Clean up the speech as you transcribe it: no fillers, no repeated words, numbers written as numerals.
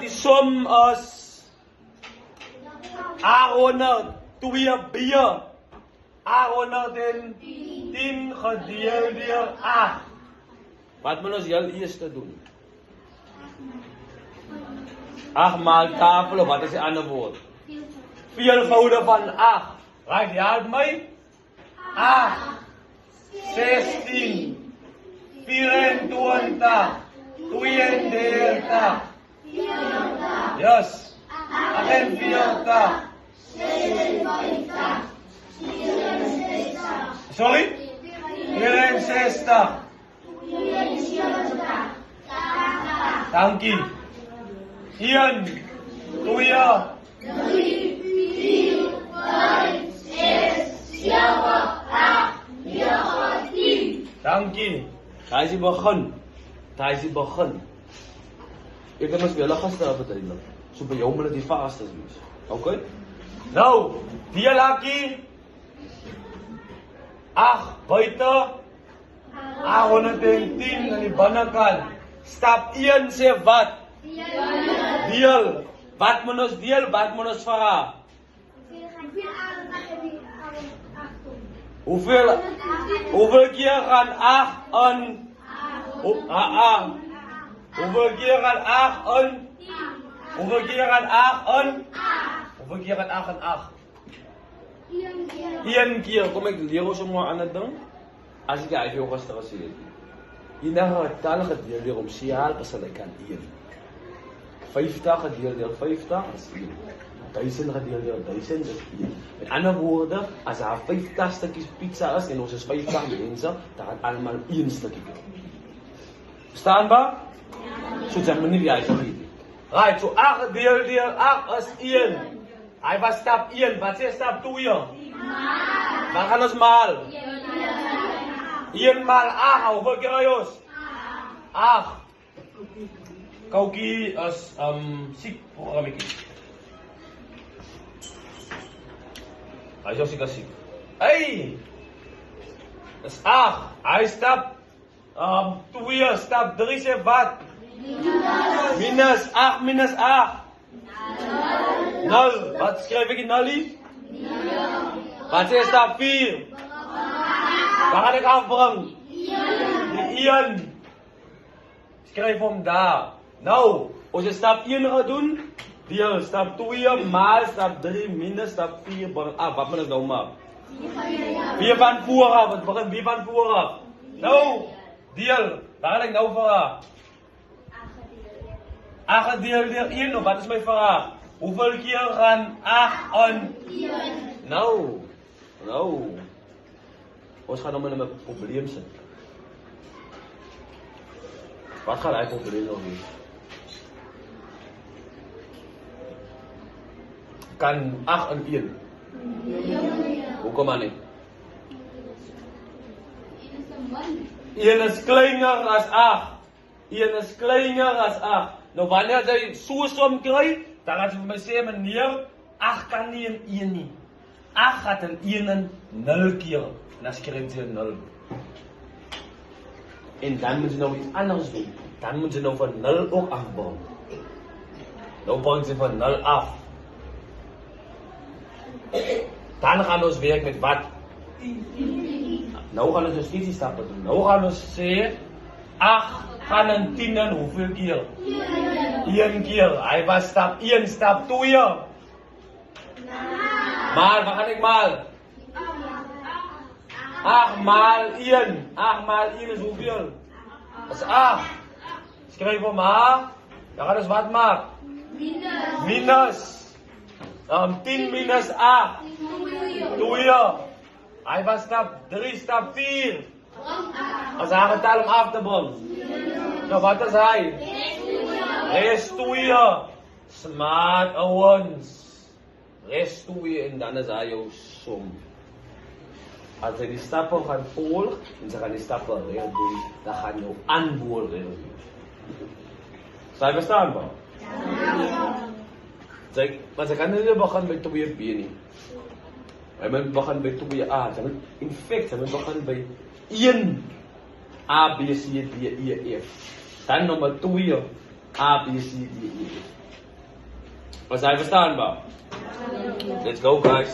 Die som is $802. 810 gedeeld door 8. Wat moet ons heel eerst doen? 8 maal tafel, of wat is die ander woord? Veelvoud van 8. Right, help my. 8, 16, 24, 32. Yes. 48. Sorry? 64. Dankie. 1, 2, 3, 4, 5, 6, 7, 8, 9, 10. Dankie. Daar is die begin. Ek kan ons weer hulle gaste uiteindelik. So by jou moet dit die vastes wees. Okay? Nou, die lakkie 8 buite 810 aan die binnekant. Stap 1 sê wat? Deel. Wat moet ons deel? Wat moet ons vra? Hoeveel keer gaan 8 aan? Hoeveel keer gaan 8 aan? Hoeveel keer gaan 8 aan? Hoeveel keer gaan 8 aan 8? 1 keer. Kom ek leer ons om 'n ander ding. As ek hy vir jou gister gesê het. Enige getal gedeel deur hom se help as hy kan 1. 50 gedeel deur 50 is 1. 1000 gedeel deur 1000 is 1. Met ander woorde, as daar 50 stukkies pizza is en ons is 50 mense, dan gaan almal 1 stukkie kry. Verstaan ba? So jy moet nie die huis nie. Right, so 8 gedeel deur 8 is 1. Hy was stap 1, wat sê stap 2? Wat gaan ons maal? 1 maal 8, hoeveel kry ons? 8. Koukie is siek programmetjie. Hy is ook siek. Hey! Dis 8. Hy stap 2, stap 3 sê wat? Minus 8 minus 8. 0. Wat skryf ek in 0? Wat sê stap 4? Waar gaan ek afbring? Die 1. Skryf hom daar. Nou, ons het stap 1 gedoen. Deel stap 2 maal stap 3 minus stap 4. Wat moet ek nou maak? 4 van voor af. Wat begin 4 van voor af? Nou, deel. Waar gaan ek nou vraag? 8 gedeeld deur 1, of wat is my vraag? Hoeveel keer gaan 8 aan 1? Nou. Ons gaan nou met 'n probleem sit. Wat gaan hy probleem nou wees? Kan 8 aan 1? Hoekom aan nie? 1 is kleiner as 8. 1 is kleiner as 8. Nou wanneer jy so som kry, dan gaan jy vir my sê, meneer, 8 kan nie in 1 nie. 8 gaat in 1 en 0 keer. En dan skryf jy 0. En dan moet jy nou iets anders doen. Dan moet jy nou van 0 ook afbou. Nou bring jy van 0 af. Dan gaan ons werk met wat? Nou gaan ons dus die stappen doen. Nou gaan ons sê, 8 gaan in 10 en hoeveel keer? 1 keer. Hy was stap 1, stap 2. Maar, wat gaan ek maal? 8 maal 1. 8 maal 1 is hoeveel? Dat is 8. Skryf hom A. Dan gaan ons wat maak? Minus. 10 minus 8. 2. Hy was stap 3, stap 4. As hy getal om af te bring. Nou wat is hy? Rest 2. Smart ouwens. Rest 2 en dan is hy jou som. As jy die stappe gaan volg en sy gaan die stappe reg doen, dan gaan jou antwoord reg doen. Sal jy verstaan ba? Maar sy kan nie begin by 2B nie. Hy moet begin by 2A. In fact, sy moet begin by 1 A, B, C, D, E, F. Dan nummer 2 A, B, C, D, E, F. Was hij verstaan ba? Let's go guys.